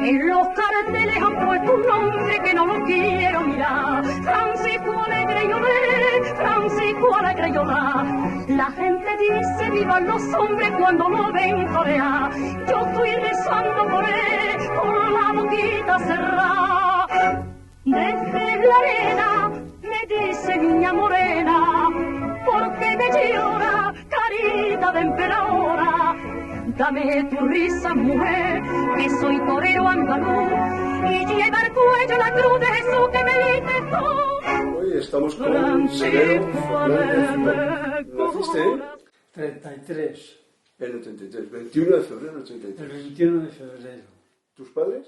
En los carteles han puesto un nombre que no lo quiero mirar. Francisco Alegre lloré, Francisco Alegre llorar. La gente dice vivan los hombres cuando lo ven torear. Yo estoy rezando por él, con la boquita cerrada. Desde la arena me dice niña morena, porque me llora, carita de emperadora. Dame tu risa, mujer, que soy torero andaluz, y lleva al cuello la cruz de Jesús que me diste tú. Hoy estamos con Severo Fernández. ¿Naciste? 33. En el 33, 21 de febrero del 83. El 21 de febrero. ¿Tus padres?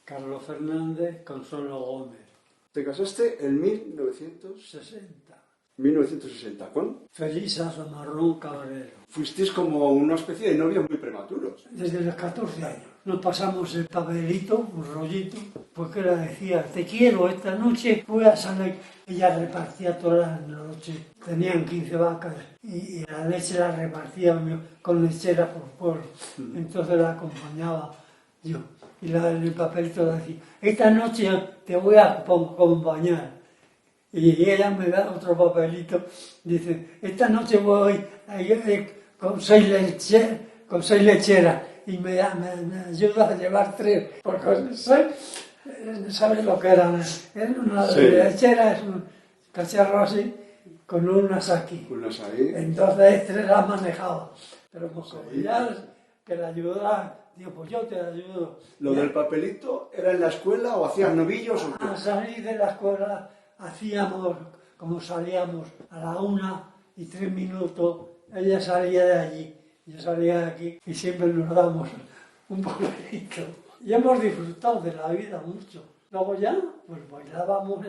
Carlos Fernández, Consuelo Gómez. Te casaste en 1960. ¿Con? Felisa Marrón Cabrero. Fuisteis como una especie de novios muy prematuros. Desde los 14 años. Nos pasamos el papelito, un rollito, porque ella decía, te quiero, esta noche voy a salir. Ella repartía todas las noches. Tenían 15 vacas y la leche la repartía con lechera por pueblo. Entonces la acompañaba yo. Y en el papelito decía, esta noche te voy a acompañar. Y ella me da otro papelito, dice, esta noche voy con seis lecheras y me ayuda a llevar 3, porque ¿sabes lo que eran? Era una lechera, es un cacharro así, con unas aquí. Unas ahí. Entonces 3 las manejaba, pero como ya que la ayudaba, digo, pues yo te ayudo. ¿Lo del papelito era en la escuela o hacías novillos o qué? A salir de la escuela hacíamos, como salíamos a la 1:03, ella salía de allí, yo salía de aquí y siempre nos damos un papelito. Y hemos disfrutado de la vida mucho. Luego ya, pues bailábamos.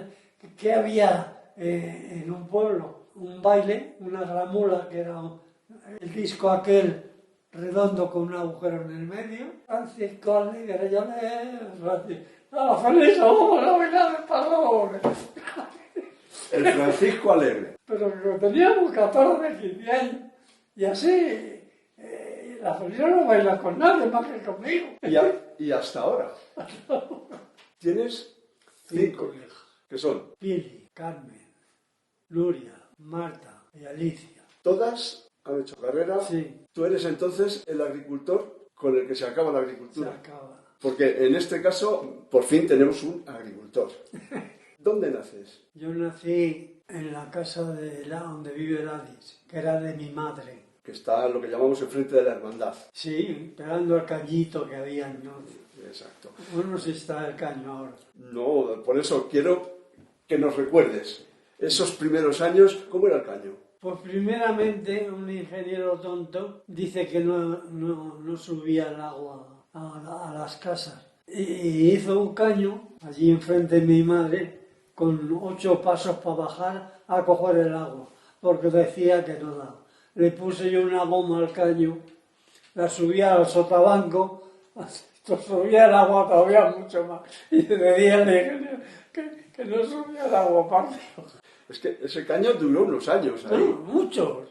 ¿Qué había en un pueblo? Un baile, una gramola, que era el disco aquel redondo con un agujero en el medio. Francisco Alegre, yo ¡ah, feliz! ¡Vamos a bailar el palón! El Francisco Alegre. Pero teníamos 14, 15 años. Y así, la Felisa no baila con nadie más que conmigo. Y hasta ahora. Tienes 5 hijas. ¿Qué son? Pili, Carmen, Nuria, Marta y Alicia. Todas han hecho carrera. Sí. Tú eres entonces el agricultor con el que se acaba la agricultura. Se acaba. Porque en este caso, por fin tenemos un agricultor. ¿Dónde naces? Yo nací en la casa donde vive Ladis, que era de mi madre. Que está lo que llamamos enfrente de la hermandad. Sí, pegando el cañito que había entonces. Exacto. Bueno, si está el caño ahora. No, por eso quiero que nos recuerdes esos primeros años, ¿cómo era el caño? Pues primeramente un ingeniero tonto dice que no subía el agua a las casas. Y hizo un caño allí enfrente de mi madre con 8 pasos para bajar a coger el agua, porque decía que no daba. Le puse yo una goma al caño, la subía al sotabanco, subía el agua todavía mucho más. Y le decía al ingeniero que no subía el agua aparte. Es que ese caño duró unos años ahí. No, muchos.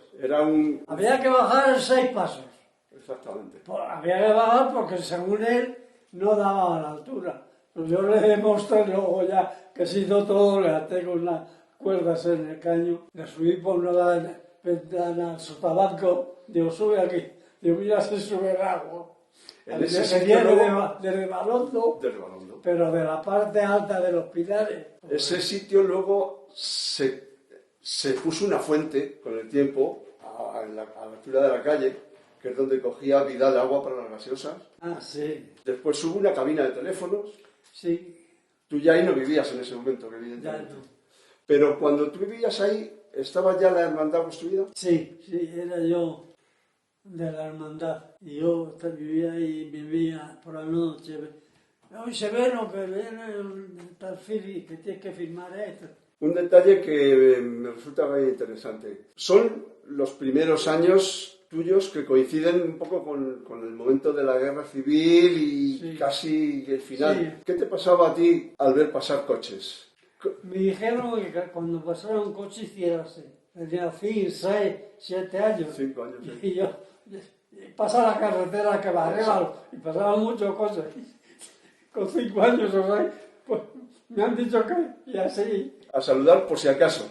Había que bajar 6 pasos. Exactamente. Pues había que bajar porque según él no daba a la altura. Pues yo le demostré luego ya que se hizo todo, le até con las cuerdas en el caño, le subí por una ventana al sotabanco, digo, sube aquí. Digo, mira si sube el agua. En ese sitio de Rebalondo, pero de la parte alta de los pilares. Ese sitio luego se puso una fuente con el tiempo a la altura de la calle, que es donde cogía Vidal agua para las gaseosas. Ah, sí. Después hubo una cabina de teléfonos. Sí. Tú ya ahí no vivías en ese momento, evidentemente. Ya no. Pero cuando tú vivías ahí, ¿estaba ya la hermandad construida? Sí, era yo de la hermandad. Y yo vivía ahí, vivía por la noche. Hoy se ve lo que viene el perfil que tienes que firmar esto. Un detalle que me resulta muy interesante. Son los primeros años tuyos que coinciden un poco con el momento de la guerra civil y casi el final. Sí. ¿Qué te pasaba a ti al ver pasar coches? Me dijeron que cuando pasara un coche hiciera así. Tenía 5, 6, 7 años. 5 años, sí. Y yo pasaba la carretera que va arriba y pasaban muchos coches. con 5 años o 6, pues me han dicho que, y así. A saludar por si acaso.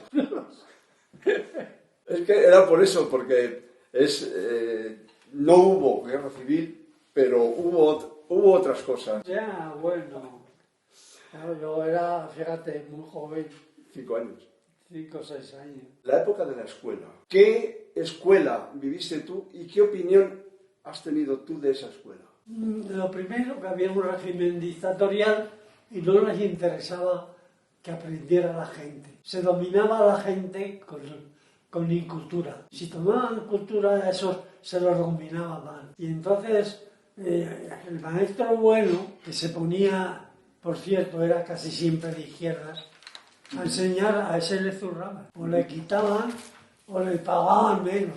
Es que era por eso, porque no hubo guerra civil, pero hubo otras cosas. Ya, bueno. Claro, yo era, fíjate, muy joven. 5 años. 5 o 6 años. La época de la escuela. ¿Qué escuela viviste tú y qué opinión has tenido tú de esa escuela? Lo primero, que había un régimen dictatorial y no les interesaba que aprendiera la gente. Se dominaba a la gente con incultura. Si tomaban cultura, eso se lo dominaba mal. Y entonces el maestro bueno, que se ponía, por cierto, era casi siempre de izquierdas, a enseñar, a ese le zurraban. O le quitaban o le pagaban menos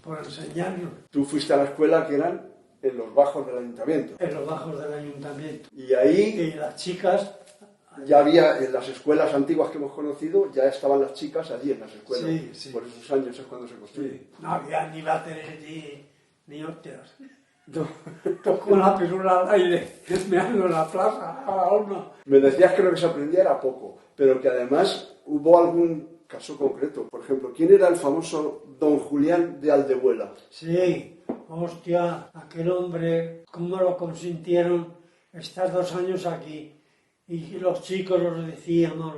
por enseñarnos. Tú fuiste a la escuela que eran en los bajos del ayuntamiento. En los bajos del ayuntamiento. Y ahí Y las chicas... ya había, en las escuelas antiguas que hemos conocido, ya estaban las chicas allí en las escuelas. Sí, sí. Por esos años es cuando se construye. Sí. No había ni váteres ni hostias. Yo con la pirula al aire, meando en la plaza, a la horna. Me decías que lo que se aprendía era poco, pero que además hubo algún caso concreto. Por ejemplo, ¿quién era el famoso don Julián de Aldehuela? Sí, hostia, aquel hombre, cómo lo consintieron estar 2 años aquí. Y los chicos los decíamos,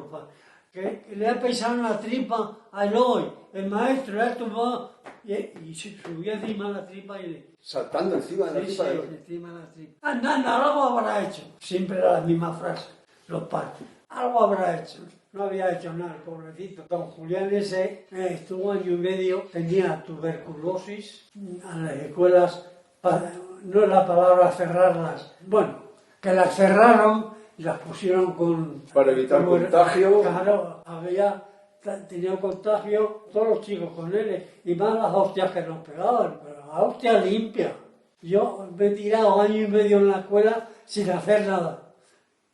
que le ha pesado la tripa a Eloy, el maestro, y se subía encima de la tripa y le... Saltando encima de la tripa de Eloy. Encima de la tripa. Anda, algo habrá hecho. Siempre era la misma frase, los padres. Algo habrá hecho. No había hecho nada, el pobrecito. Don Julián ese estuvo 1 año y medio, tenía tuberculosis, a las escuelas, no es la palabra cerrarlas, bueno, que las cerraron y las pusieron con... Para evitar contagio. Claro, tenía contagio, todos los chicos con él, y más las hostias que nos pegaban, pero las hostias limpias. Yo me he tirado 1 año y medio en la escuela sin hacer nada.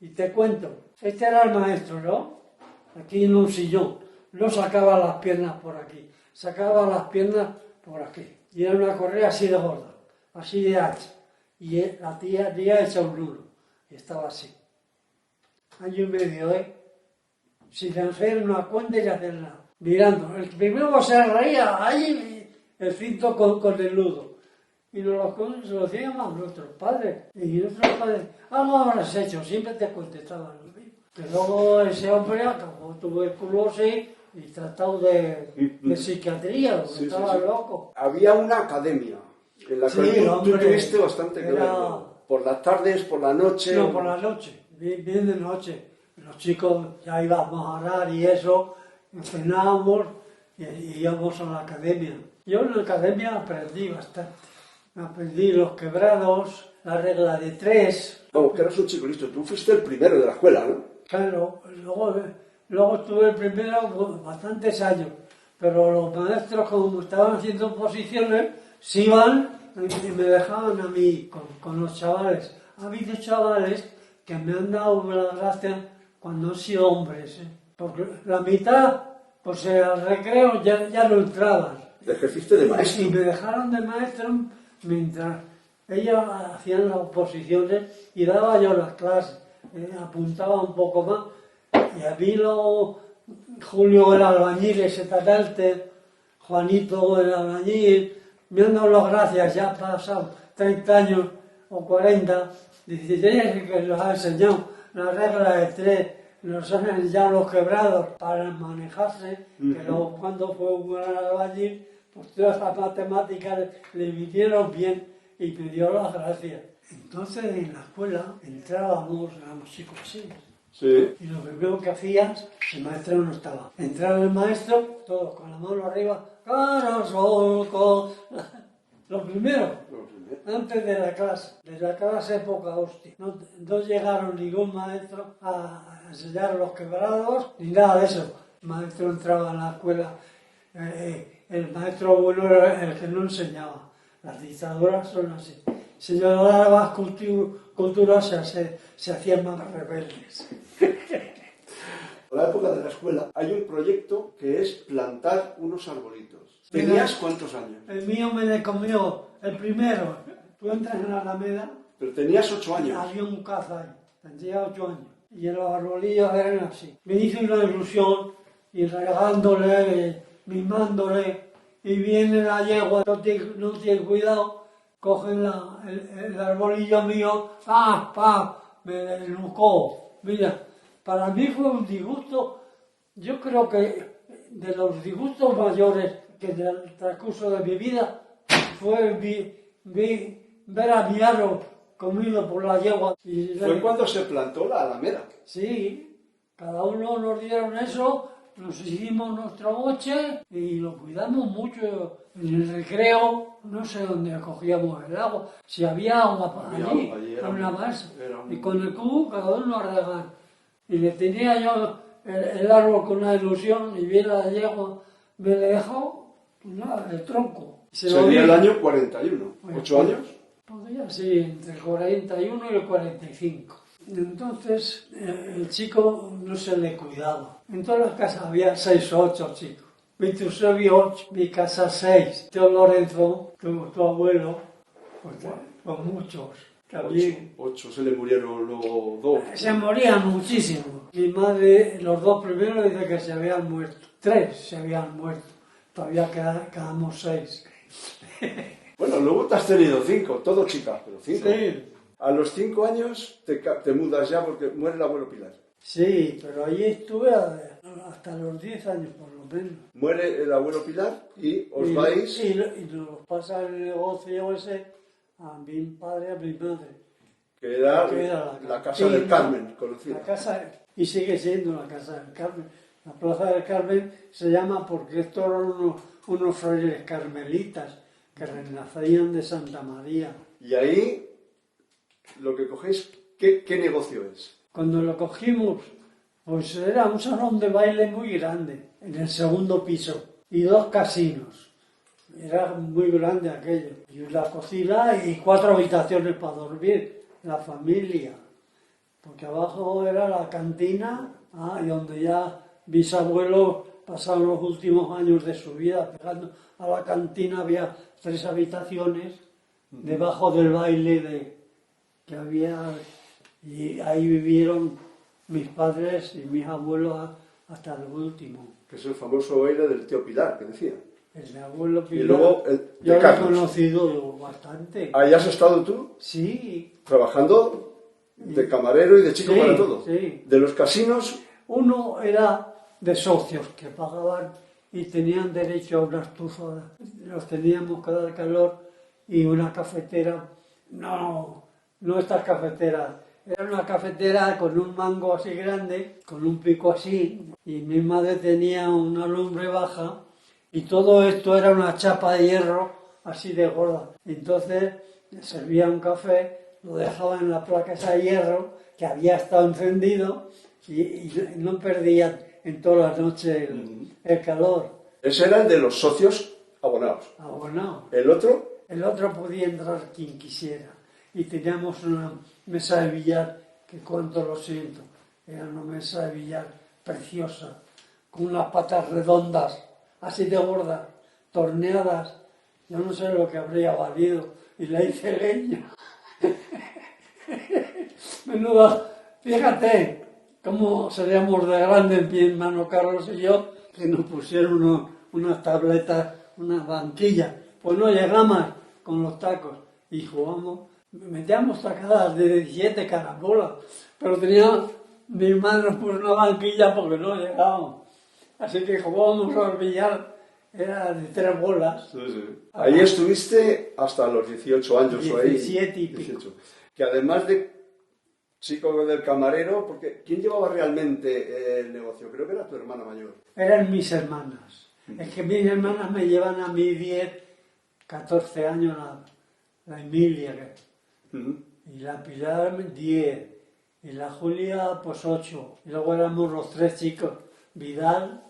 Y te cuento, este era el maestro, ¿no? Aquí en un sillón. No sacaba las piernas por aquí, sacaba las piernas por aquí. Y era una correa así de gorda, así de ancha. Y la tía había hecho un nudo, y estaba así. 1 año y medio, sin hacer una cuenta y hacer nada. Mirando. El primero se reía, ahí el cinto con el nudo. Y nos lo decíamos nuestros padres. Y nuestros padres, algo habrás hecho, siempre te contestaban lo mismo. Que luego ese hombre acabó tuberculosis y tratado de psiquiatría, porque estaba loco. Había una academia en la que tú tuviste bastante que ver, ¿no? Por las tardes, por la noche. No, por la noche, bien de noche. Los chicos ya íbamos a orar y eso, cenábamos y íbamos a la academia. Yo en la academia aprendí bastante. Aprendí los quebrados, la regla de 3. Vamos, que eras un chico listo. Tú fuiste el primero de la escuela, ¿no? Claro, luego estuve el primero bastantes años. Pero los maestros, como estaban haciendo posiciones, se iban y me dejaban a mí con los chavales. Ha habido chavales que me han dado las gracias cuando han sido hombres. Porque la mitad, pues al recreo ya no entraban. Te ejerciste de maestro. Y me dejaron de maestro mientras ellos hacían las oposiciones y daba yo las clases. Apuntaba un poco más. Y a mí Julio el albañil, ese tatalte, Juanito el albañil, me han dado las gracias, ya han pasado 30 años o 40, 16 que los ha enseñado la regla de 3, nos han enseñado los quebrados para manejarse, que luego cuando fue un gran albañil, pues todas las matemáticas le vinieron bien y me dio las gracias. Entonces en la escuela éramos chicos así. Sí. Y lo primero que hacías, el maestro no estaba. Entraba el maestro, todos con la mano arriba, lo primero, antes de la clase poca hostia. No llegaron ningún maestro a enseñar los quebrados, ni nada de eso. El maestro entraba en la escuela, el maestro bueno era el que no enseñaba. Las dictaduras son así. Si yo daba cultura, se hacían más rebeldes. En la época de la escuela hay un proyecto que es plantar unos arbolitos. ¿Tenías cuántos años? El mío me comió el primero. Tú entras en la Alameda. Pero tenías 8 años. Había un caza ahí. tendría 8 años. Y los arbolillos eran así. Me hizo una ilusión y regándole, mimándole, y viene la yegua, no tiene cuidado, cogen el arbolillo mío, me desnucó. Mira, para mí fue un disgusto, yo creo que de los disgustos mayores que del transcurso de mi vida fue ver a mi árbol comido por la yegua. Fue cuando se plantó la alameda. Sí, cada uno nos dieron eso, nos hicimos nuestro boche y lo cuidamos mucho. En el recreo, no sé dónde cogíamos el agua, si había agua allí en una masa. Y con el cubo cada uno a regar. Y le tenía yo el árbol con una ilusión y viene la yegua, me le dejó el tronco. Sería el año 41, bueno, 8 años. Podría ser entre el 41 y el 45. Entonces el chico no se le cuidaba. En todas las casas había 6 o 8 chicos. Mi Eusebio 8, mi casa 6. Tío Lorenzo, tu abuelo, con muchos. También. 8, se le murieron luego 2. Se morían muchísimo. Mi madre, los 2 primeros, dice que se habían muerto. 3 se habían muerto. Todavía quedamos 6. Bueno, luego te has tenido 5, todo chicas, pero 5. Sí. A los 5 años te mudas ya porque muere el abuelo Pilar. Sí, pero allí estuve hasta los 10 años por lo menos. Muere el abuelo Pilar y os vais... Y nos pasa el negocio ese a mi padre, a mi madre. Que era la Casa del Carmen, conocida. La casa, y sigue siendo la Casa del Carmen. La Plaza del Carmen se llama porque estos eran unos frailes carmelitas que renacían de Santa María. Y ahí, lo que cogéis, ¿qué negocio es? Cuando lo cogimos, pues era un salón de baile muy grande, en el segundo piso, y 2 casinos. Era muy grande aquello. Y la cocina y 4 habitaciones para dormir, la familia. Porque abajo era la cantina, y donde ya mis abuelos pasaron los últimos años de su vida. Pegando a la cantina había 3 habitaciones, debajo del baile que había, y ahí vivieron mis padres y mis abuelos hasta el último. Que es el famoso baile del tío Pilar, que decía. El abuelo Pilar. Y luego yo lo he conocido bastante. ¿Ahí has estado tú? Sí. Trabajando de camarero y de chico para todo. Sí. De los casinos. Uno era de socios que pagaban y tenían derecho a una estufa. Los teníamos que dar calor y una cafetera. No estas cafeteras. Era una cafetera con un mango así grande, con un pico así. Y mi madre tenía una lumbre baja. Y todo esto era una chapa de hierro así de gorda. Entonces servía un café, lo dejaba en la placa esa de hierro que había estado encendido y no perdía en toda la noche el calor. Ese era el de los socios abonados. Abonado. ¿El otro? El otro podía entrar quien quisiera. Y teníamos una mesa de billar que cuánto lo siento. Era una mesa de billar preciosa, con unas patas redondas, así de gordas, torneadas. Yo no sé lo que habría valido. Y la hice leña. Menuda, fíjate cómo seríamos de grandes mi hermano Carlos y yo, que nos pusieron unas tabletas, unas banquillas. Pues no llegamos con los tacos y jugamos. Metíamos tacadas de 17 carambolas, pero tenía mi hermano por una banquilla porque no llegábamos. Así que jugábamos al billar, era de 3 bolas. Sí. Ahí estuviste hasta los 18 años. 17 y pico. 18. Que además de chico del camarero, porque ¿quién llevaba realmente el negocio? Creo que era tu hermana mayor. Eran mis hermanas. Es que mis hermanas me llevan a mí 10, 14 años, la Emilia. Y la Pilar 10. Y la Julia pues 8. Y luego éramos los 3 chicos. Vidal,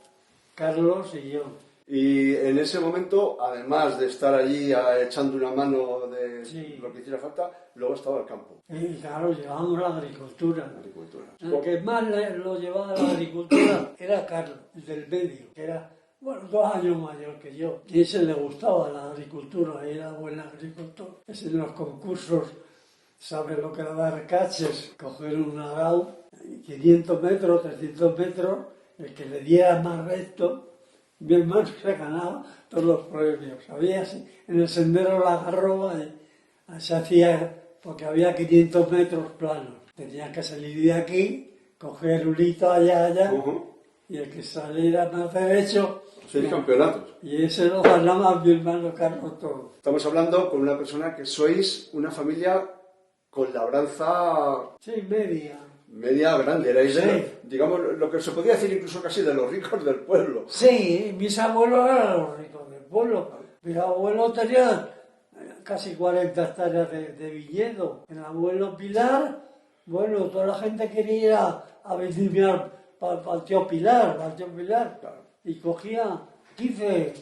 Carlos y yo. Y en ese momento, además de estar allí echando una mano de lo que hiciera falta, luego estaba el campo. Y claro, llevábamos la agricultura. El que más lo llevaba a la agricultura era Carlos, el del medio, que era, 2 años mayor que yo. Y ese le gustaba la agricultura, era buena agricultor. Es en los concursos ¿Sabes lo que era dar caches? Coger un arao, 500 metros, 300 metros, el que le diera más recto, mi hermano se ganaba todos los premios. Había en el sendero La Garroba, se hacía, porque había 500 metros planos. Tenía que salir de aquí, coger un hito allá, y el que saliera más derecho... 6 campeonatos. Y ese lo ganaba mi hermano Carlos todo. Estamos hablando con una persona que sois una familia con labranza... Sí, media. Media grande, erais, Sí. digamos, lo que se podía decir incluso casi de los ricos del pueblo. Sí, mis abuelos eran los ricos del pueblo. Mis abuelos tenían casi 40 hectáreas de viñedo. El abuelo Pilar, bueno, toda la gente quería ir a vendimiar para el tío Pilar, Claro. y cogía 15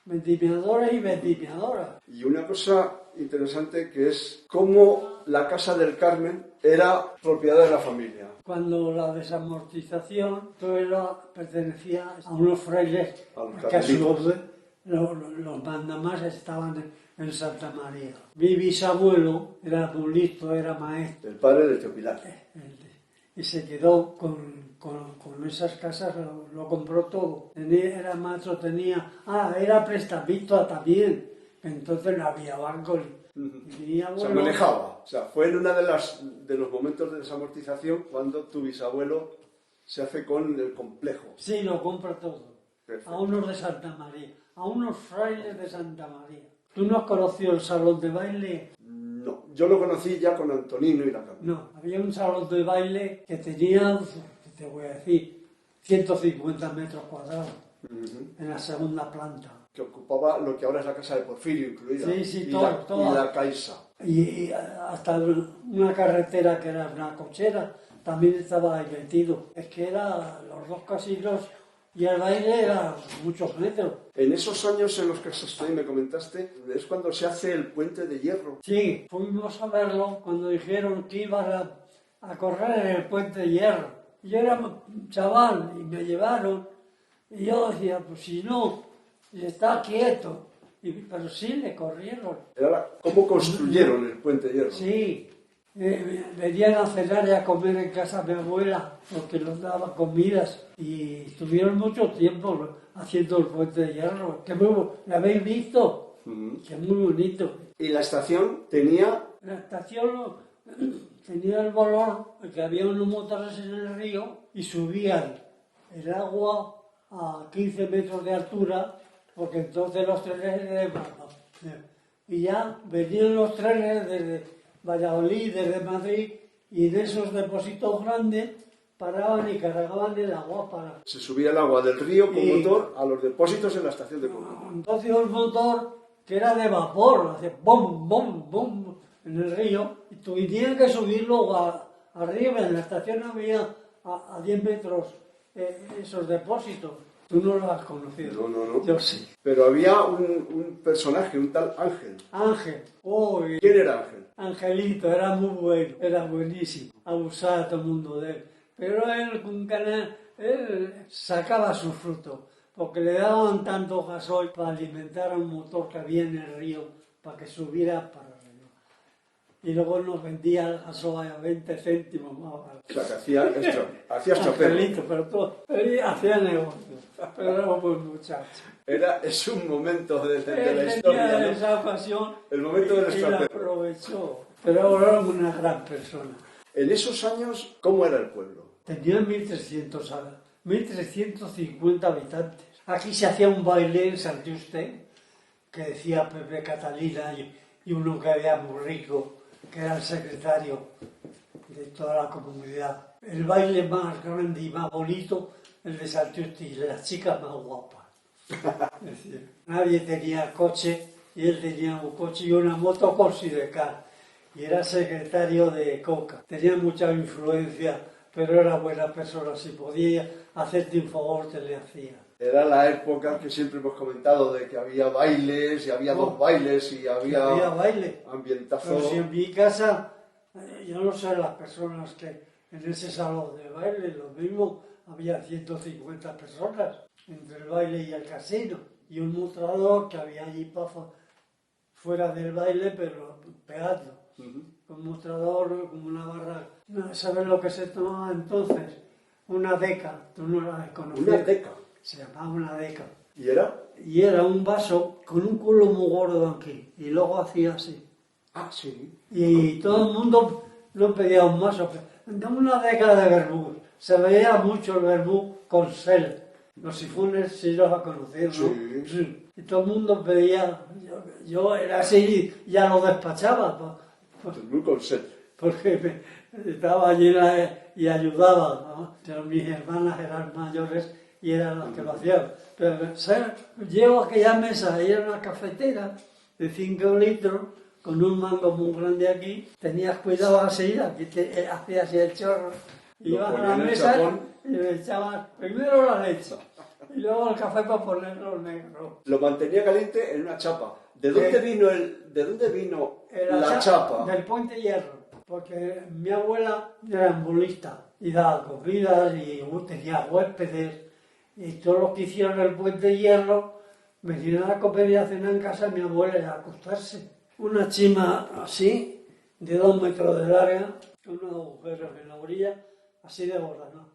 vendimiadores y vendimiadoras. Y una cosa interesante que es cómo la Casa del Carmen era propiedad de la familia. Cuando la desamortización, todo pertenecía a unos frailes, A los que a su carmelitas. vez los mandamás estaban en Santa María. Mi bisabuelo era muy listo, era maestro, El padre de Teopilar. y se quedó con esas casas, lo compró todo. Era maestro, era prestamista también, entonces no había banco. Y mi Se abuelo, manejaba. O sea, fue en uno de los momentos de desamortización cuando tu bisabuelo se hace con el complejo. sí, lo compra todo. Perfecto. A unos de Santa María, a unos frailes de Santa María. ¿Tú no has conocido el salón de baile? No, yo lo conocí ya con Antonino y la Carmen. No, había un salón de baile que tenía, te voy a decir, 150 metros cuadrados en la segunda planta. Que ocupaba lo que ahora es la casa de Porfirio incluida. Sí, y todo. Y la Caixa. Y hasta una carretera que era una cochera también estaba ahí metido. Es que eran los dos casinos y el baile era muchos metros. En esos años en los que estoy, me comentaste, es cuando se hace el puente de hierro. Sí, fuimos a verlo cuando dijeron que iban a correr en el puente de hierro. Yo era un chaval y me llevaron y yo decía, pues si no, está quieto. Pero sí, le corrieron. Era cómo construyeron el puente de hierro. Sí, venían a cenar y a comer en casa de mi abuela porque nos daba comidas y estuvieron mucho tiempo haciendo el puente de hierro. ¿La habéis visto? Que es muy bonito. Y la estación tenía... La estación tenía el valor que había unos motores en el río y subían el agua a 15 metros de altura porque entonces los trenes y ya venían los trenes desde Valladolid, desde Madrid, y en esos depósitos grandes paraban y cargaban el agua para... Se subía el agua del río con motor a los depósitos en la estación de comando. Entonces un motor que era de vapor, hacía bom, bom, bom en el río, y tenían que subirlo arriba, en la estación había a 10 metros esos depósitos. Tú no lo has conocido. No. Yo sí. Pero había un personaje, un tal Ángel. Ángel. Uy, ¿Quién era Ángel? Angelito, era muy bueno, era buenísimo. Abusaba todo el mundo de él. Pero él sacaba su fruto, porque le daban tanto gasoil para alimentar a un motor que había en el río, para que subiera para arriba. Y luego nos vendía el gasoil a 20 céntimos más barato. O sea, que hacía chapero. Angelito, él hacía negocio, pero era un buen muchacho. Es un momento de la Él historia, tenía ¿no? esa ocasión El momento del y la extranjero. aprovechó. Pero ahora era una gran persona. En esos años, ¿cómo era el pueblo? Tenía 1.350 habitantes. Aquí se hacía un baile en San Juste, que decía Pepe Catalina, y uno que era muy rico, que era el secretario de toda la comunidad. El baile más grande y más bonito, el de San Juste, y las chicas más guapas. Es decir, nadie tenía coche, y él tenía un coche y una moto con sidecar. Y era secretario de Coca. Tenía mucha influencia, pero era buena persona. Si podía hacerte un favor, te le hacía. Era la época que siempre hemos comentado de que había bailes y había dos bailes y había baile. ambientazo. Pero si en mi casa, yo no sé las personas que en ese salón de baile, lo mismo, había 150 personas entre el baile y el casino. Y un mostrador que había allí fuera del baile, pero pegando. con mostrador, como una barra. ¿Sabes lo que se tomaba entonces? Una deca, tú no la desconocías. ¿Una deca? Se llamaba una deca. ¿Y era? Y era un vaso con un culo muy gordo aquí, y luego hacía así. Ah, sí. Y todo el mundo no pedía un vaso, dame una deca de vermú. Se veía mucho el vermú con sel. Los sifones sí los ha conocido, ¿no? Sí. Sí. Y todo el mundo pedía, yo era así, ya lo despachaba, Muy con sed. porque estaba allí y ayudaba, ¿no? Pero mis hermanas eran mayores y eran las que lo hacían. Pero llego a aquella mesa, y era una cafetera de 5 litros, con un mango muy grande aquí, tenías cuidado así, aquí te hacías así el chorro, ibas a la mesa y le echabas primero la leche y luego el café para ponerlo negro. Lo mantenía caliente en una chapa. ¿De dónde vino la chapa? Del Puente Hierro, porque mi abuela era ambulista y daba comidas y tenía huéspedes, y todos los que hicieron el Puente Hierro venían a comer y a cenar en casa de mi abuela y a acostarse. Una chima así, de 2 metros de larga, con unos agujeros en la orilla, así de gorda, ¿no?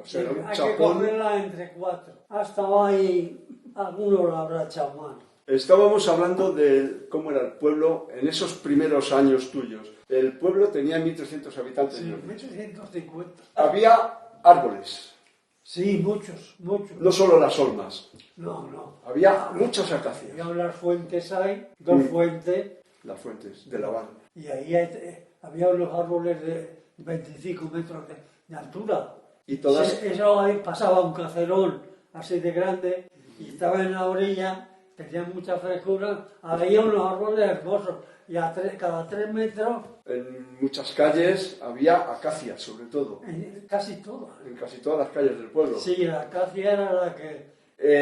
O sea, un Hay chapón. que comerla entre 4. Hasta ahí alguno lo habrá echado mano. Estábamos hablando de cómo era el pueblo en esos primeros años tuyos. El pueblo tenía 1.300 habitantes. Sí, ¿No? 1850. Había árboles, Sí, muchos. no solo las olmas. No. Había muchas acacias. Había unas fuentes ahí, 2 fuentes, Las fuentes de La Habana. y ahí había unos árboles de 25 metros de altura. Y todas... Eso ahí pasaba un cacerón así de grande y estaba en la orilla, tenía mucha frescura, había unos árboles hermosos y cada 3 metros, En muchas calles había acacias, sobre todo. casi todas. En casi todas las calles del pueblo. Sí, la acacia era la que...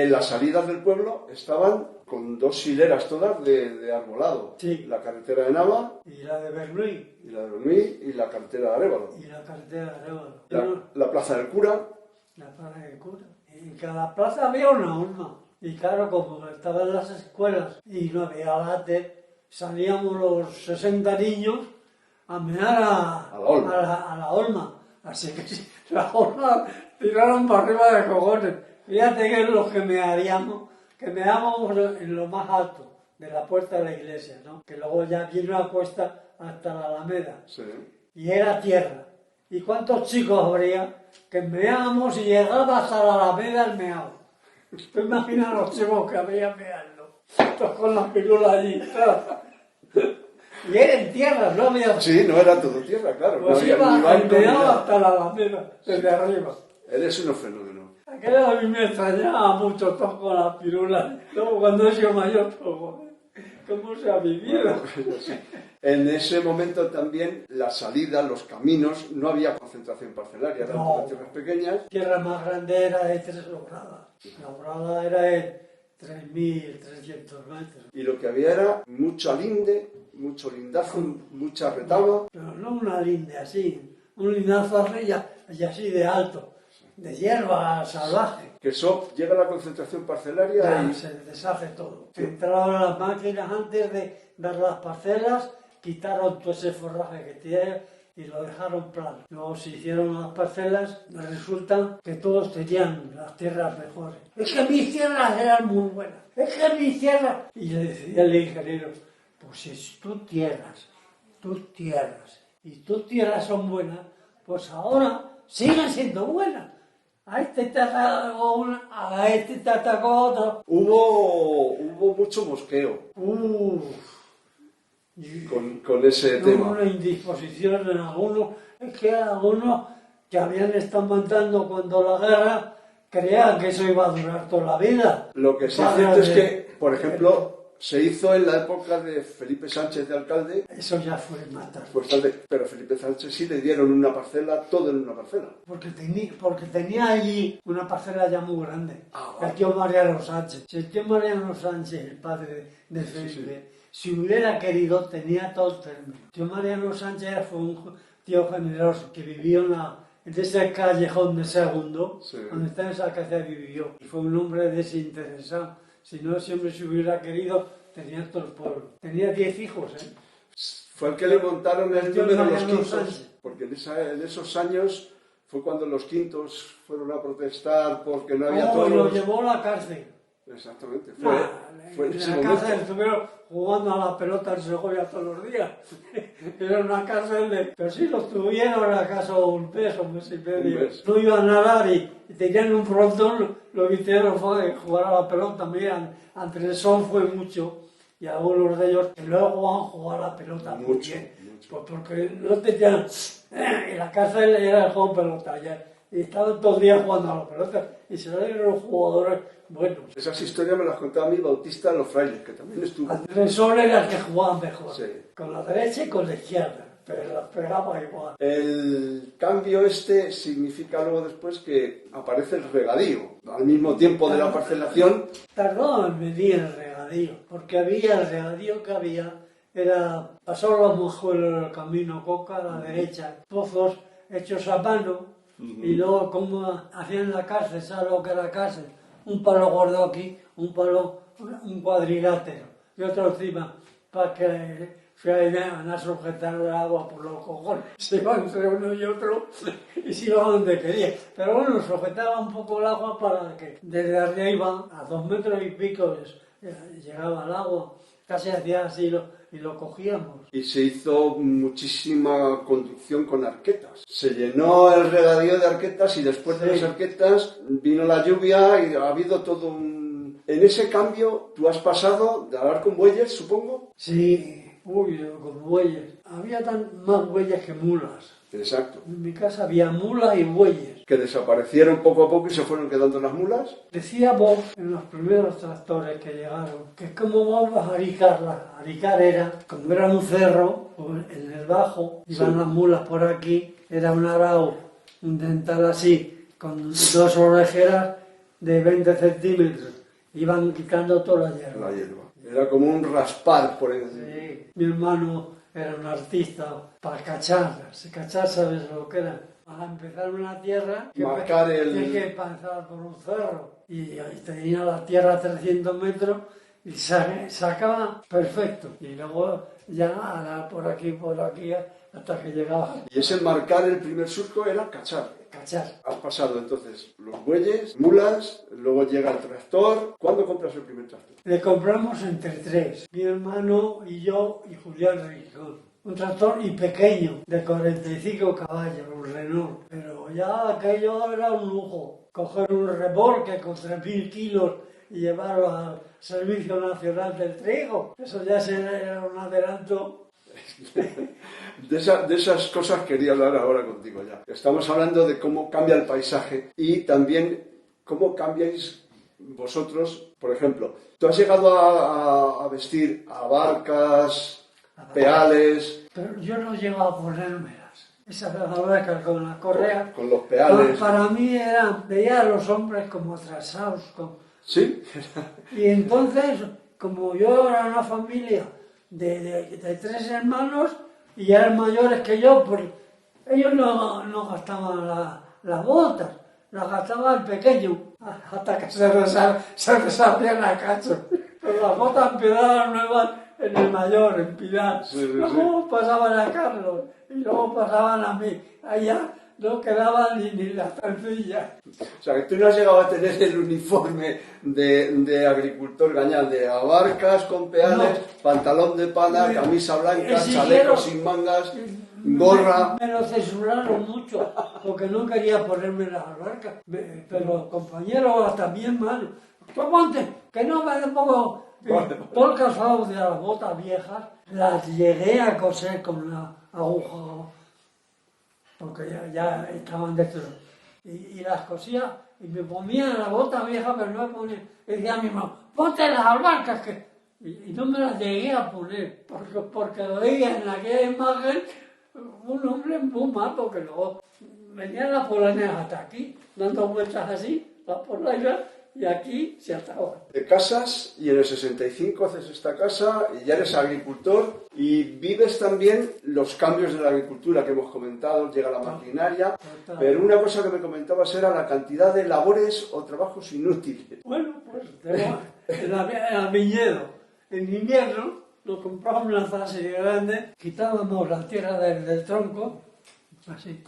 Las salidas del pueblo estaban con 2 hileras todas de arbolado. Sí. La carretera de Nava, Y la de Berluí, y la de Bermí, y la carretera de Arévalo. y la carretera de Arévalo. La plaza del cura. La plaza de cura. En cada plaza había una urna. Y claro, como estaban las escuelas y no había látex, salíamos los 60 niños a mear a la olma. Así que sí, la olma tiraron para arriba de cojones. Fíjate que los que meábamos en lo más alto de la puerta de la iglesia, ¿no? Que luego ya vino a cuesta hasta la Alameda. Sí. Y era tierra. ¿Y cuántos chicos habría que meábamos y llegaba hasta la Alameda el meado? Tú imaginas los chicos que habría meando, todos con las pilulas allí. Y era en tierra, no había... Sí, no era todo tierra, claro. Pues no había iba ni al banco ni meado nada. hasta la Alameda, desde arriba. Eres un fenómeno. Aquello a mí me extrañaba mucho, todos con las pilulas. Luego cuando he sido mayor, ¿cómo se ha vivido? En ese momento también la salida, los caminos, no había concentración parcelaria, eran No. tierras pequeñas. La tierra más grande era de 3 lobradas. La obrada era de 3.300 metros. Y lo que había era mucho linde, mucho lindazo, mucha retama. Pero no una linde así, un lindazo así y así de alto, de hierba salvaje. Que eso llega a la concentración parcelaria Ya, y... se deshace todo. Entraron las máquinas antes de dar las parcelas, quitaron todo ese forraje que tiene y lo dejaron plano. Luego se hicieron las parcelas, resulta que todos tenían las tierras mejores. Es que mis tierras eran muy buenas, es que mis tierras... Y le decía el ingeniero, pues si tus tierras y tus tierras son buenas, pues ahora siguen siendo buenas. A este te atacó una, a este te atacó otro. Hubo mucho mosqueo con ese tema. Una indisposición en algunos. Es que algunos que habían estado matando cuando la guerra creían que eso iba a durar toda la vida. Lo que sí es cierto es que, por ejemplo, se hizo en la época de Felipe Sánchez de alcalde. Eso ya fue matar. Pues pero a Felipe Sánchez sí le dieron una parcela, todo en una parcela. Porque tenía allí una parcela ya muy grande. Vale. El tío Mariano Sánchez. Si el tío Mariano Sánchez, el padre de Felipe, si hubiera querido, tenía todo el término. El tío Mariano Sánchez fue un tío generoso que vivió en ese callejón de Segundo, donde está esa casa vivió. Y fue un hombre desinteresado. Si no, siempre se hubiera querido, tenía todo el pueblo. Tenía 10 hijos, ¿eh? Fue el que le montaron el Yo número de los Mariano quintos, Sánchez. porque en esos años fue cuando los quintos fueron a protestar porque no había Y lo toros. llevó a la cárcel. Exactamente, Nah, fue en en ese la momento. cárcel estuvieron jugando a la pelota en Segovia todos los días. Era una cárcel de... Pero sí, los tuvieron acaso un mes y medio. Un mes. No iban a nadar y tenían un frontón, lo que hicieron fue jugar a la pelota. Mira, ante el sol fue mucho. Y algunos de ellos que luego han jugado a la pelota muy Mucho, bien. mucho. Pues porque no tenían... En la cárcel era el juego pelota ya. Y estaban todo el día jugando a la pelota. Y se ven los jugadores buenos. Esas historias me las contaba mi Bautista en los frailes, que también estuvo. Andrés Sol era el que jugaba mejor. Sí. Con la derecha y con la izquierda. Pero las pegaba igual. El cambio este significa luego después que aparece el regadío. Al mismo tiempo de la parcelación, Tardó en venir el regadío. Porque había el regadío que había. Era pasar los mojuelos del camino Coca a la derecha. Pozos hechos a mano. Y luego, como hacían en la cárcel, ¿sabes lo que era la cárcel? Un palo gordo aquí, un cuadrilátero y otro encima, para que se vayan a sujetar el agua por los cojones. Se iban entre uno y otro y se iban donde querían. Pero bueno, sujetaba un poco el agua para que desde arriba, a 2 metros y pico, llegaba el agua. Casi hacía así y lo cogíamos. y se hizo muchísima conducción con arquetas. Se llenó el regadío de arquetas y después de Sí. las arquetas vino la lluvia y ha habido todo un... En ese cambio tú has pasado de hablar con bueyes, supongo. Sí, uy, con bueyes. Había más bueyes que mulas. Exacto. En mi casa había mulas y bueyes. Que desaparecieron poco a poco y se fueron quedando las mulas. Decía Bob en los primeros tractores que llegaron que cómo vamos a aricarlas. Aricar era, como era un cerro, pues en el bajo, iban Sí. las mulas por aquí, era un arao, un dental así, con 2 orejeras de 20 centímetros. Iban quitando toda la hierba. La hierba. Era como un raspar por el... Sí. Mi hermano era un artista para cachar. Cachar, ¿sabes lo que era? Para empezar una tierra, Marcar el- hay que pasar por un cerro. Y ahí tenía la tierra a 300 metros y sacaba perfecto. Y luego ya por aquí, hasta que llegaba Y ese marcar el primer surco era cachar. a cachar. Has pasado entonces los bueyes, mulas, luego llega el tractor. ¿Cuándo compras el primer tractor? Le compramos entre 3, mi hermano y yo y Julián Rincón. Un tractor y pequeño, de 45 caballos, un Renault. Pero ya aquello era un lujo. Coger un remolque con 3.000 kilos y llevarlo al Servicio Nacional del Trigo. Eso ya era un adelanto. De esas cosas quería hablar ahora contigo ya. Estamos hablando de cómo cambia el paisaje y también cómo cambiáis vosotros. Por ejemplo, tú has llegado a vestir abarcas, peales, Pero yo no llego a ponérmelas. Esas abarcas con la correa. con los peales. Para mí veía a los hombres como atrasados. ¿Sí? Y entonces, como yo era una familia de 3 hermanos y eran mayores que yo, pues ellos no gastaban las botas, las gastaba el pequeño, hasta que se resabían a cacho. Pero las botas empezaban nuevas en el mayor, en Pilar. Sí, sí, Luego pasaban a Carlos y luego pasaban a mí. Allá no quedaban ni las trencillas. O sea, que tú no has llegado a tener el uniforme de agricultor gañán, de abarcas con peales, pantalón de pana, camisa blanca, Exigieron- chaleco sin mangas, gorra. Me lo censuraron mucho porque no quería ponerme las abarcas. Pero compañeros, hasta mi hermano, tú aguante, que no me pongo todo el calzado de las botas viejas, las llegué a coser con una aguja porque ya estaban dentro. Y las cosía y me ponía la bota vieja, pero no me ponía. Y decía a mi mamá, ponte las abarcas que... Y no me las llegué a poner, porque lo veía en aquella imagen un hombre muy mal, porque luego venían las polanas hasta aquí, dando vueltas así, las polanas, y aquí se ataban. Te casas y en el 65 haces esta casa y ya eres agricultor y vives también los cambios de la agricultura que hemos comentado, llega la maquinaria, Total. pero una cosa que me comentabas era la cantidad de labores o trabajos inútiles. Bueno, pues tengo el viñedo en invierno, nos comprábamos una fase grande, quitábamos la tierra del tronco, así,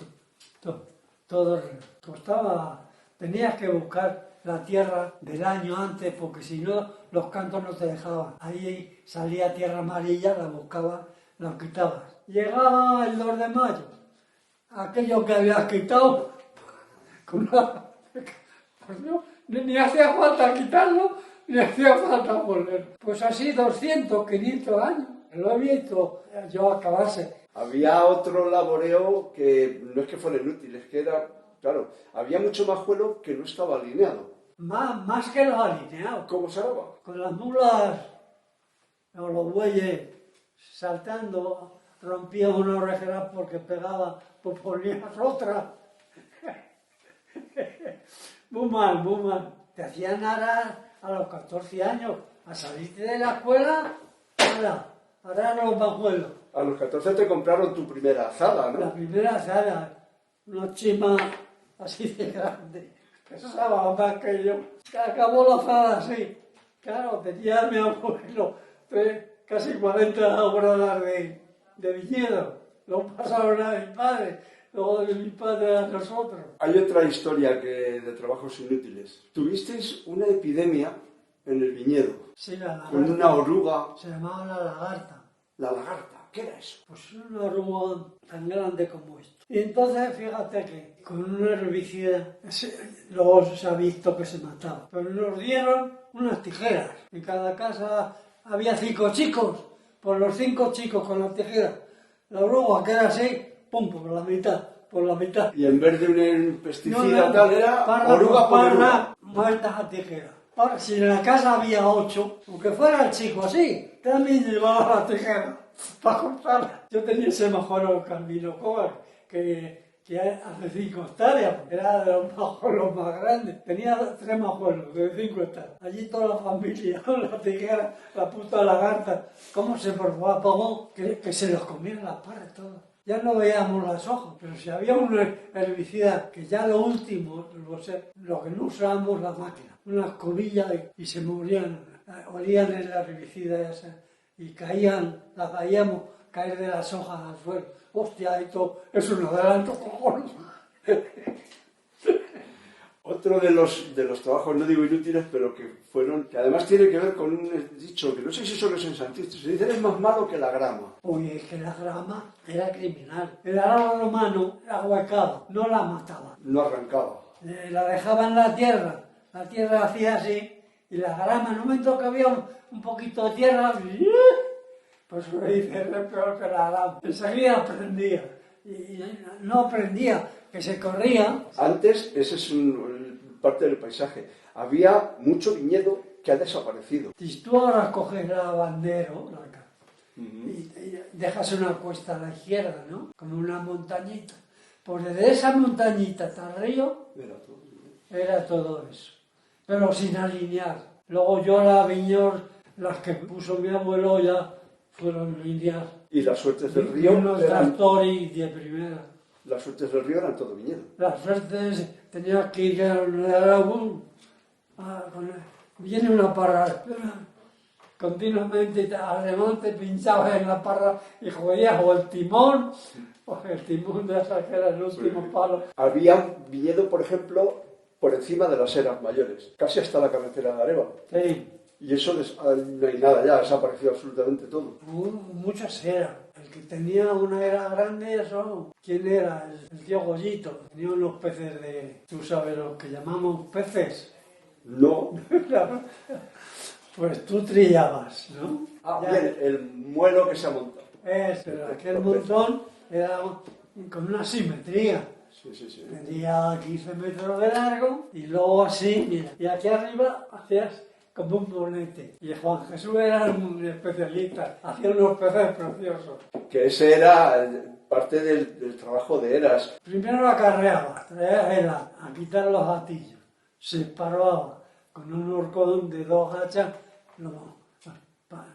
todo costaba, tenías que buscar la tierra del año antes, porque si no, los cantos no te dejaban. Ahí salía tierra amarilla, la buscabas, la quitabas. Llegaba el 2 de mayo, aquello que habías quitado, pues no, ni hacía falta quitarlo, ni hacía falta volver. Pues así 200, 500 años, lo he visto yo acabarse. Había otro laboreo que no es que fuera inútil, es que era, claro, había mucho majuelo que no estaba alineado. Más que los alineados. ¿Cómo se araba? Con las mulas o los bueyes saltando, rompían una orejera porque pegaba, pues ponías otra. Muy mal, muy mal. Te hacían arar a los 14 años, a salirte de la escuela, arar los majuelos. A los 14 te compraron tu primera azada, ¿no? La primera azada, una chima así de grande, pesaba más que yo. Acabó la azada así. Claro, tenía mi abuelo casi 40 horas de viñedo. Lo pasaron a mi padre, luego de mi padre a nosotros. Hay otra historia de trabajos inútiles. Tuvisteis una epidemia en el viñedo. Sí, la lagarta. Con una oruga. Se llamaba la lagarta. La lagarta. ¿Qué era eso? Pues un oruga tan grande como esto. Y entonces, fíjate que con un herbicida, luego se ha visto que se mataba. Pero nos dieron unas tijeras. En cada casa había 5 chicos. Por los 5 chicos con las tijeras. La oruga que era así, pum, por la mitad. Y en vez de un pesticida tal, era oruga por parra, oruga. muertas a tijera. Ahora, si en la casa había 8, aunque fuera el chico así, también llevaba la tijera para cortarla. Yo tenía ese majuelo Camino Cobar, que hace 5 hectáreas, era de los majuelos más grandes. Tenía 3 majuelos de 5 hectáreas. Allí toda la familia, con la tijera, la puta lagarta. ¿Cómo se propagó que se los comieran las parras todas? Ya no veíamos las hojas, pero si había un herbicida, que ya lo último, lo que no usábamos la máquina, una escobilla y se morían, olían el herbicida y caían, las veíamos caer de las hojas al suelo. Hostia, esto es un adelanto cojones. Otro de los trabajos, no digo inútiles, pero que además tiene que ver con un dicho, que no sé si solo es en Santiago, se dice, eres más malo que la grama. Oye, es que la grama era criminal. El arado romano la huecaba, no la mataba. No arrancaba. La dejaba en la tierra hacía así, y la grama, en un momento que había un poquito de tierra, pues me dice, es peor que la grama. Enseguida aprendía, y no aprendía, que se corría. Antes, ese es parte del paisaje, había mucho viñedo que ha desaparecido. Si tú ahora coges la bandera, y dejas una cuesta a la izquierda, ¿no? Como una montañita. Pues desde esa montañita hasta el río era todo eso. Pero sin alinear. Luego yo la viñor, las que puso mi abuelo ya fueron líneas. Y las suertes del río unos tractores de primera. Las suertes del río eran todo viñedo. Las suertes tenías que ir al Aragón. Viene una parra, continuamente al remate pinchabas en la parra y jodías o el timón de esa que era el último palo. Había viñedo, por ejemplo, por encima de las eras mayores, casi hasta la carretera de Arévalo. Sí. Y eso no hay nada, ya ha desaparecido absolutamente todo. Muchas eras. El que tenía una era grande, eso, ¿quién era? El tío Goyito. Tenía unos peces tú sabes lo que llamamos peces. No. Pues tú trillabas, ¿no? Bien, el muelo que se ha montado. Aquel montón era con una simetría. Sí. Tenía 15 metros de largo y luego así, mira. Y aquí arriba hacías como un bonete. Y Juan Jesús era un especialista, hacía unos peces preciosos. Que ese era parte del trabajo de Eras. Primero acarreaba, traía él a quitar los gatillos. Se paraba con un horcón de 2 hachas,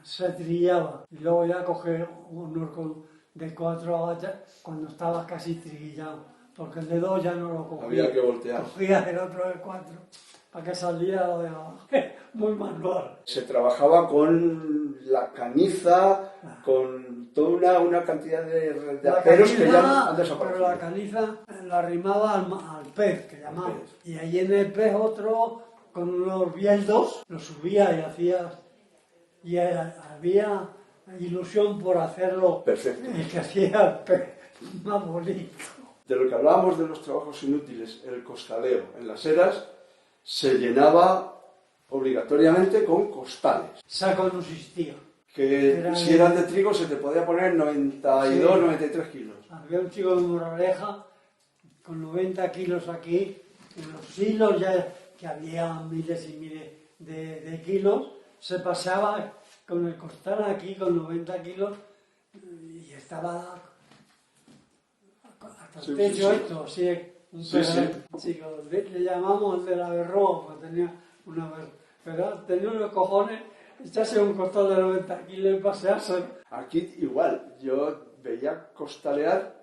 se trillaba. Y luego ya cogía un horcón de 4 hachas cuando estaba casi trillado. Porque el de 2 ya no lo cogía. Había que voltear. Cogía el otro de 4 para que saliera lo de abajo. Muy manual. Se trabajaba con la caniza, con toda una cantidad de aperos que ya han desaparecido. Pero la caniza la arrimaba al pez, que llamamos. Y ahí en el pez otro, con unos bieldos, lo subía y hacía... Y había ilusión por hacerlo. Perfecto. Y que hacía el pez más bonito. De lo que hablábamos de los trabajos inútiles, el costaleo en las eras se llenaba obligatoriamente con costales. Saco no existía. Que si eran de trigo se te podía poner 92, sí. 93 kilos. Había un chico de Moraleja con 90 kilos aquí, en los hilos ya que había miles y miles de kilos, se pasaba con el costal aquí con 90 kilos y estaba hasta el techo esto, así, un chico, le llamamos el de la berroa, porque tenía una berroa, pero tenía unos cojones, echarse un costal de 90 kilos y pasearse. Aquí igual, yo veía costalear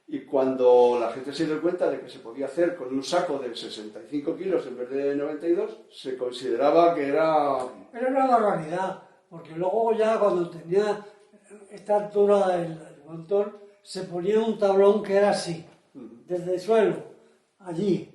y cuando la gente se dio cuenta de que se podía hacer con un saco de 65 kilos en vez de 92, se consideraba que era... Era una barbaridad, porque luego ya cuando tenía esta altura del montón, se ponía un tablón que era así, desde el suelo, allí.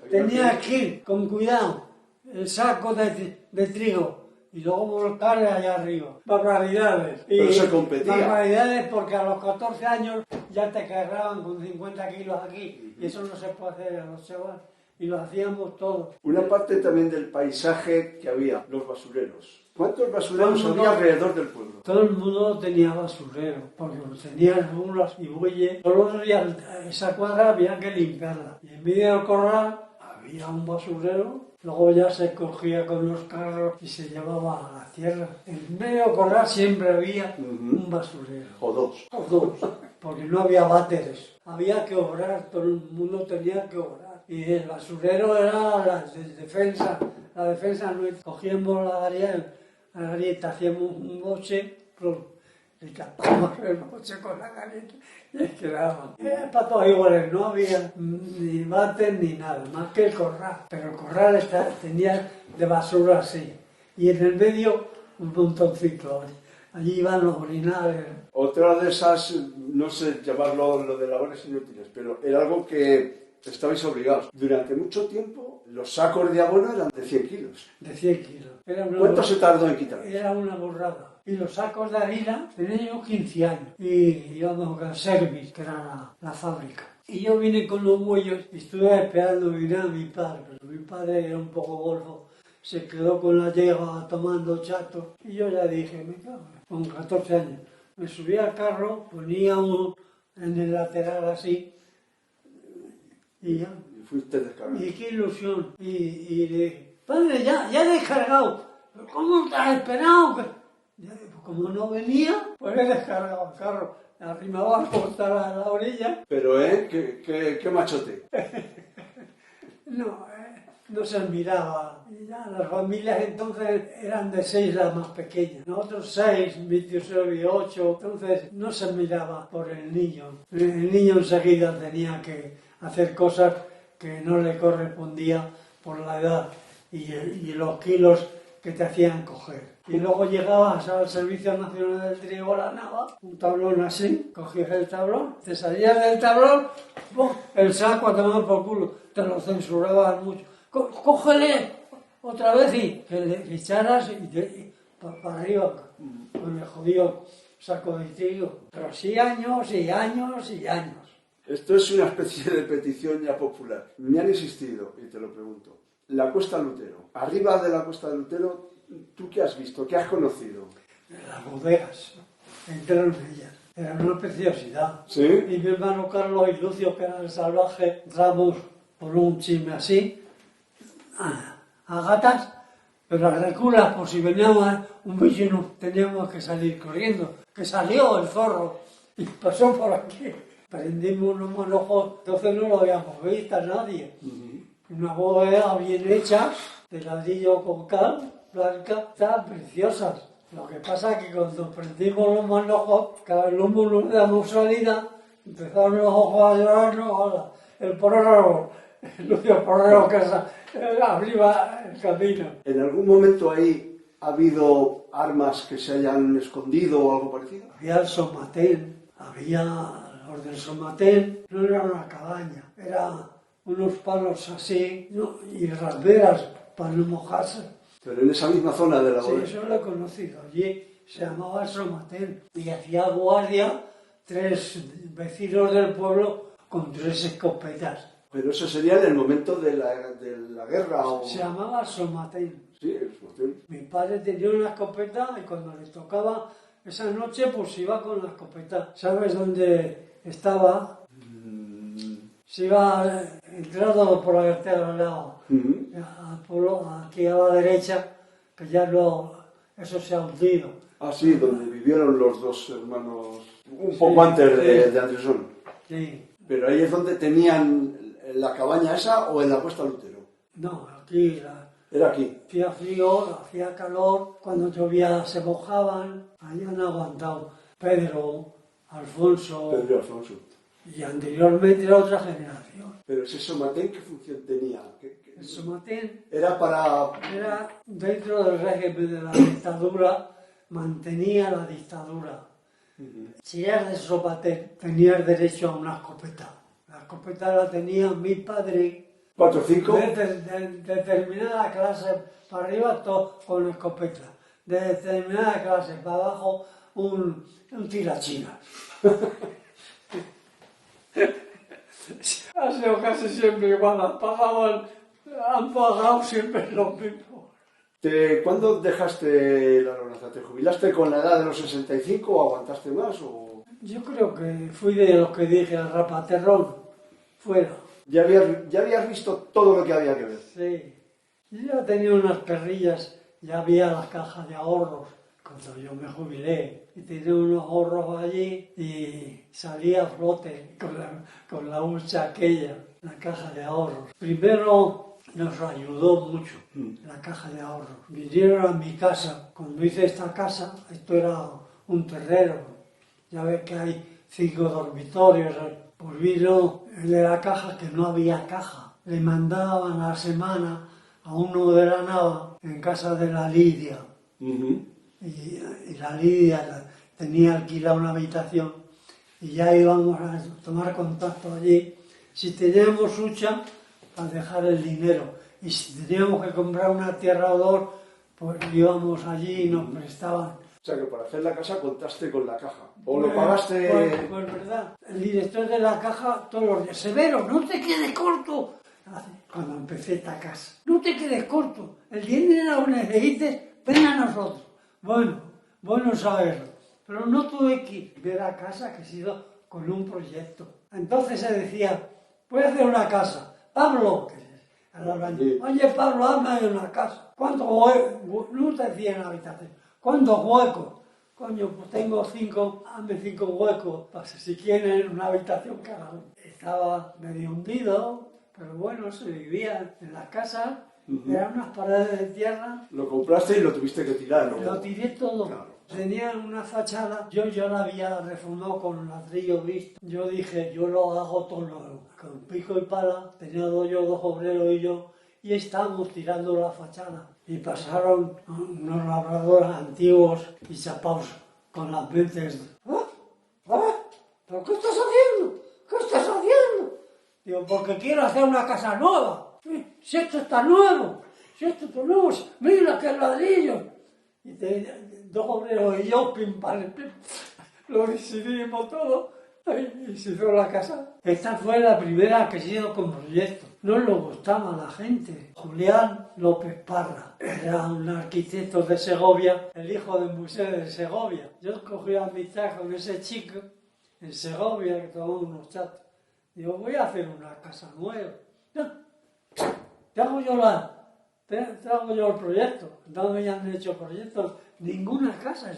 Tenía que ir con cuidado el saco de trigo y luego volcarle allá arriba. Barbaridades. Pero se competía. Barbaridades porque a los 14 años ya te cargaban con 50 kilos aquí y eso no se puede hacer a los chavales. Y lo hacíamos todos. Una parte también del paisaje que había, los basureros. ¿Cuántos basureros había alrededor del pueblo? Todo el mundo tenía basurero, porque tenían mulas y bueyes. Todos los días esa cuadra había que limpiarla. Y en medio del corral había un basurero, luego ya se cogía con los carros y se llevaba a la tierra. En medio del corral siempre había un basurero. O dos. O dos, porque no había váteres. Había que obrar, todo el mundo tenía que obrar. Y el basurero era la defensa. La defensa, cogíamos la galleta, hacíamos un boche, y tapábamos el boche con la galleta y quedaba. Para todos iguales, no había ni váter ni nada, más que el corral. Pero el corral tenía de basura así. Y en el medio un montoncito. Allí iban los orinales. Otra de esas, no sé llamarlo lo de labores inútiles, pero era algo que estabais obligados. Durante mucho tiempo los sacos de abono eran de 100 kilos. De 100 kilos. ¿Cuánto se tardó en quitar? Era una burrada. Y los sacos de harina tenía yo 15 años. Y íbamos a Service, que era la fábrica. Y yo vine con los muelles y estuve esperando venir a mi padre. Pero mi padre era un poco golfo. Se quedó con la yegua tomando chato. Y yo ya dije, me cago, con 14 años. Me subí al carro, ponía uno en el lateral así. Y ya. Y fuiste descargado. Y qué ilusión. Y le dije, padre, ya he descargado. ¿Pero cómo te has esperado? Ya, pues como no venía, pues he descargado el carro. Arrimaba el costal a la orilla. Pero, qué machote. No se miraba. Y ya, las familias entonces eran de 6 las más pequeñas. Nosotros 6, mi tío se 8. Entonces no se miraba por el niño. El niño enseguida tenía que hacer cosas que no le correspondía por la edad y los kilos que te hacían coger. Y luego llegabas al Servicio Nacional del Trigo, la nava, un tablón así, cogías el tablón, te salías del tablón, ¡pum!, el saco a tomar por culo, te lo censuraban mucho. Cógele otra vez y que le echaras y para arriba con el jodido saco de trigo. Pero sí años y años y años. Esto es una especie de petición ya popular. Me han insistido, y te lo pregunto. La Cuesta Lutero. Arriba de la Cuesta de Lutero, ¿tú qué has visto? ¿Qué has conocido? Las bodegas. Entraron ellas. Era una preciosidad. ¿Sí? Y mi hermano Carlos y Lucio, que eran el salvaje, entramos por un chisme así, a gatas, pero a reculas, por si veníamos un vecino, teníamos que salir corriendo. Que salió el zorro y pasó por aquí. Prendimos unos manojos, entonces no lo habíamos visto a nadie. Una bodega bien hecha, de ladrillo con cal, blanca, estaban preciosas. Lo que pasa es que cuando prendimos los manojos, cada uno nos damos salida, empezaron los ojos a llorarnos, el porro, Lucio Porrero que abriva el camino. ¿En algún momento ahí ha habido armas que se hayan escondido o algo parecido? Había el Somatén, había los del Somatén, no era una cabaña, eran unos palos así, ¿no? Y rasberas para no mojarse. Pero en esa misma zona de la Sí, bodega. eso lo he conocido. Allí se llamaba el Somatén y hacía guardia 3 vecinos del pueblo con 3 escopetas. Pero eso sería en el momento de la guerra o... Se llamaba Somatén. Sí, el Somatén. Mi padre tenía una escopeta y cuando le tocaba esa noche pues iba con la escopeta. ¿Sabes dónde estaba? Se iba entrando por la carretera al lado, aquí a la derecha, que ya no, eso se ha hundido. Ah, sí, donde vivieron los 2 hermanos un poco antes de Andresón. Sí. Pero ahí es donde tenían la cabaña esa o en la Cuesta Lutero. No, aquí Era aquí. hacía frío, hacía calor, cuando llovía se mojaban, ahí han aguantado Pedro, Alfonso Pedro y Alfonso. y anteriormente era otra generación. Pero ese Somatén, ¿qué función tenía? El Somatén Era para... era dentro del régimen de la dictadura, mantenía la dictadura. Si eras de Somatén, tenías derecho a una escopeta. La escopeta la tenía mi padre. 4 o 5. De determinada clase para arriba, todo con escopeta. De determinada clase para abajo, un tirachina. Ha sido casi siempre igual, han pagado siempre lo mismo. ¿Cuándo dejaste la nobleza? ¿Te jubilaste con la edad de los 65 o aguantaste más? O... Yo creo que fui de los que dije al rapaterrón, fuera. ¿Ya habías visto todo lo que había que ver? Sí. Yo ya tenía unas perrillas, ya había las cajas de ahorros cuando yo me jubilé. Y tenía unos ahorros allí y salía a flote con la hucha aquella, la caja de ahorros. Primero nos ayudó mucho la caja de ahorros. Vinieron a mi casa, cuando hice esta casa, esto era un terreno. Ya ves que hay 5 dormitorios. Pues vino el de la caja que no había caja. Le mandaban a la semana a uno de la Nava en casa de la Lidia. Y la Lidia tenía alquilada una habitación y ya íbamos a tomar contacto allí. Si teníamos hucha, a dejar el dinero. Y si teníamos que comprar una tierra o 2, pues íbamos allí y nos prestaban. O sea que para hacer la casa contaste con la caja. ¿O lo pagaste? Pues verdad. El director de la caja todos los días. Severo, no te quedes corto. Cuando empecé esta casa. No te quedes corto. El dinero lo necesites, ven a nosotros. Bueno saberlo. Pero no tuve que ver a casa que he sido con un proyecto. Entonces se decía, puedes hacer una casa. Pablo, oye Pablo, hazme una casa. ¿Cuántos huecos? No te decían habitación. ¿Cuántos huecos? Coño, pues tengo 5, hazme 5 huecos, para si quieren una habitación cada uno. Estaba medio hundido, pero bueno, se vivía en las casas, eran unas paredes de tierra. Lo compraste y lo tuviste que tirar, ¿no? Lo tiré todo. Claro. Tenía una fachada, yo ya la había reformado con ladrillo visto. Yo dije, yo lo hago todo nuevo. Con pico y pala, tenía 2 obreros y yo, y estábamos tirando la fachada. Y pasaron unos labradores antiguos y chapaos con las mentes. ¿Pero qué estás haciendo? ¿Qué estás haciendo? Digo, porque quiero hacer una casa nueva. Si esto está nuevo, mira qué ladrillo. Y 2 obreros y yo, pim, lo decidimos todo. Y se hizo la casa. Esta fue la primera que se hizo con proyecto. No le gustaba a la gente. Julián López Parra era un arquitecto de Segovia, el hijo del museo de Segovia. Yo cogí amistad con ese chico en Segovia que tomaba unos chatos. Digo, voy a hacer una casa nueva. Te hago yo el proyecto. No me han hecho proyectos, ninguna casa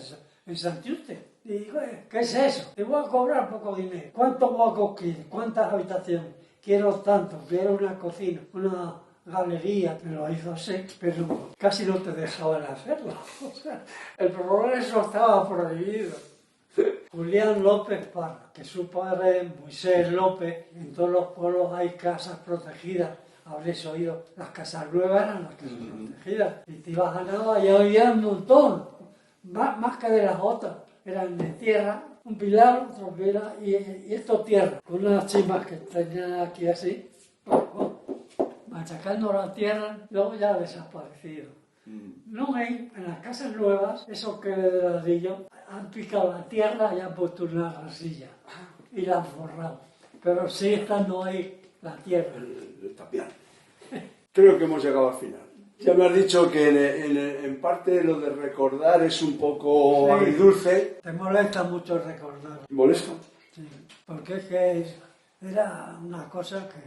en Santiuste. Y digo, ¿qué es eso? Te voy a cobrar poco dinero. ¿Cuántos huecos quieres? ¿Cuántas habitaciones? Quiero tanto, quiero una cocina, una galería. Me lo hizo así, pero casi no te dejaban hacerlo. O sea, el progreso estaba prohibido. Julián López Parra, que su padre es Moisés López. En todos los pueblos hay casas protegidas. Habréis oído, las casas nuevas eran las casas protegidas. Y te ibas a nada y había un montón, más que de las otras. Eran de tierra, un pilar, otro pilar, y esto tierra. Con unas chimas que tenían aquí así, machacando la tierra, luego ya ha desaparecido. No hay, en las casas nuevas, esos que de ladrillo, han picado la tierra y han puesto una rasilla y la han forrado. Pero sí estando ahí la tierra. El tapial. Creo que hemos llegado al final. Ya me has dicho que en parte lo de recordar es un poco agridulce. Te molesta mucho recordar. ¿Molesta? Sí, porque es que era una cosa que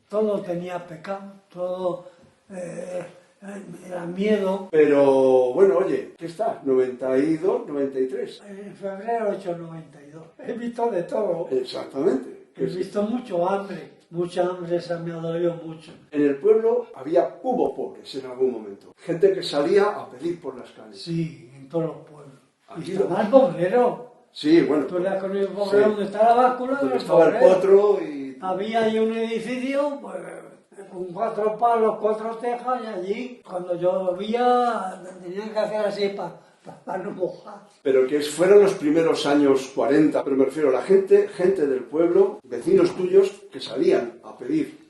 todo tenía pecado, todo era miedo. Pero bueno, oye, ¿qué está? 92, 93. En febrero 892. He visto de todo. Exactamente. He visto mucho hambre. Mucha hambre, esa me ha dolido mucho. En el pueblo hubo pobres en algún momento. Gente que salía a pedir por las calles. Sí, en todos los pueblos. Aquí Y estaba el pobrero. Sí, bueno. Tú le has conocido el pobrero, sí. Donde está la báscula. Donde estaba el potro y... Había ahí un edificio, pues, con 4 palos, 4 tejas, y allí, cuando llovía, tenían que hacer así para no mojar. Pero que fueron los primeros años 40, pero me refiero a la gente del pueblo, vecinos tuyos, que salían a pedir.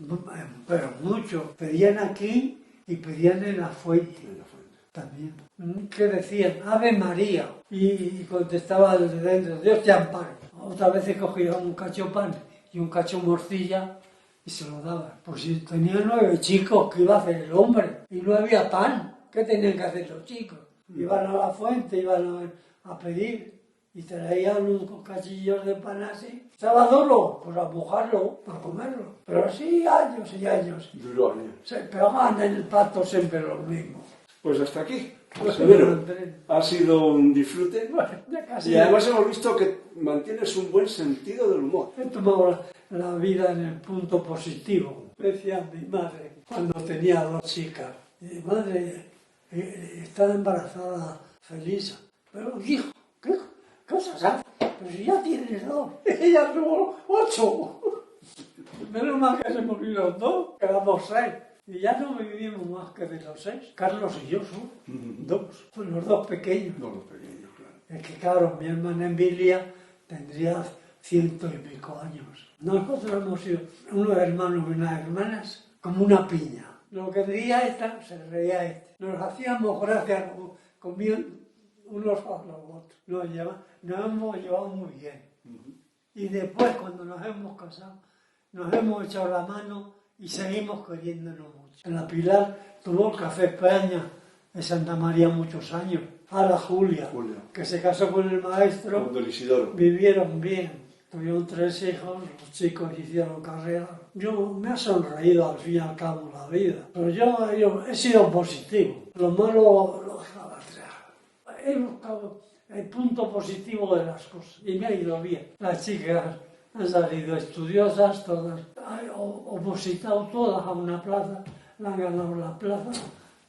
Pero mucho. Pedían aquí y pedían en la fuente. En la fuente. También. Que decían, Ave María. Y contestaba desde dentro, Dios te ampare. Otras veces cogía un cacho pan y un cacho morcilla y se lo daba. Pues si tenía 9 chicos, ¿qué iba a hacer el hombre? Y no había pan. ¿Qué tenían que hacer los chicos? Iban a la fuente, iban a pedir y traían unos cachillos de pan así. ¿Estaba duro? Pues a mojarlo, para comerlo. Pero así años y años. Duró años. Se pegaban en el pato siempre los mismos. Pues hasta aquí. Bueno, ha sido un disfrute. Bueno, ya casi. Y además hemos visto que mantienes un buen sentido del humor. He tomado la vida en el punto positivo. Decía mi madre cuando tenía 2 chicas. Mi madre... estaba embarazada Felisa. Pero hijo, ¿qué cosas haces? Pero si ya tienes 2. Ella tuvo 8. Menos mal que se murieron los 2, quedamos 6. Y ya no vivimos más que de los 6. Carlos y yo somos 2. Son los 2 pequeños. No, los pequeños, claro. Es que claro, mi hermana Emilia tendría 100 y pico años. Nosotros hemos sido unos hermanos y unas hermanas como una piña. Lo que veía esta, se reía este. Nos hacíamos gracia, comían unos a los otros. Nos hemos llevado muy bien. Y después, cuando nos hemos casado, nos hemos echado la mano y seguimos queriéndonos mucho. En la Pilar tuvo el Café España en Santa María muchos años. Ahora Julia, que se casó con el maestro, con Don Isidoro. Vivieron bien. Tuvieron 3 hijos, los chicos hicieron carrera. Yo me ha sonreído al fin y al cabo la vida. Pero yo he sido positivo. Lo malo lo dejaba atrás. He buscado el punto positivo de las cosas y me ha ido bien. Las chicas han salido estudiosas, todas, opositado todas a una plaza, le han ganado la plaza.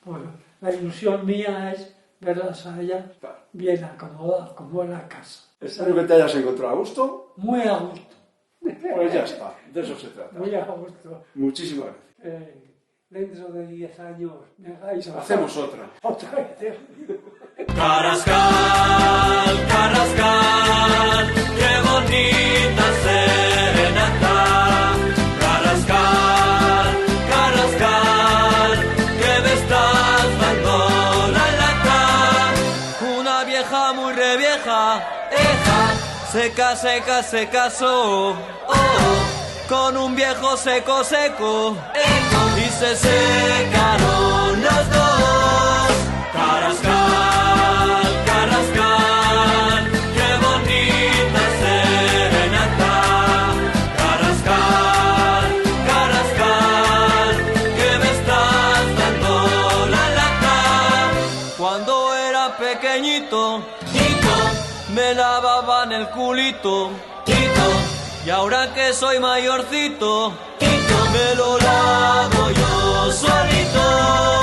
Pues la ilusión mía es verlas a ellas bien acomodadas, con buena casa. Espero que te hayas encontrado a gusto. Muy a gusto. Pues ya está, de eso se trata. Muy a gusto. Muchísimas gracias. Dentro de 10 años me hagáis hacemos otra. Otra vez. Carrascal, Carrascal, qué bonita serenata. Carrascal, Carrascal, que me estás dando la lata. Una vieja muy revieja, se casó, con un viejo seco, y se secaron los dos. Carrascal, Carrascal, qué bonita serenata. Carrascal, Carrascal, que me estás dando la lata. Cuando era pequeñito, me lavaban el culito, y ahora que soy mayorcito, me lo lavo yo solito.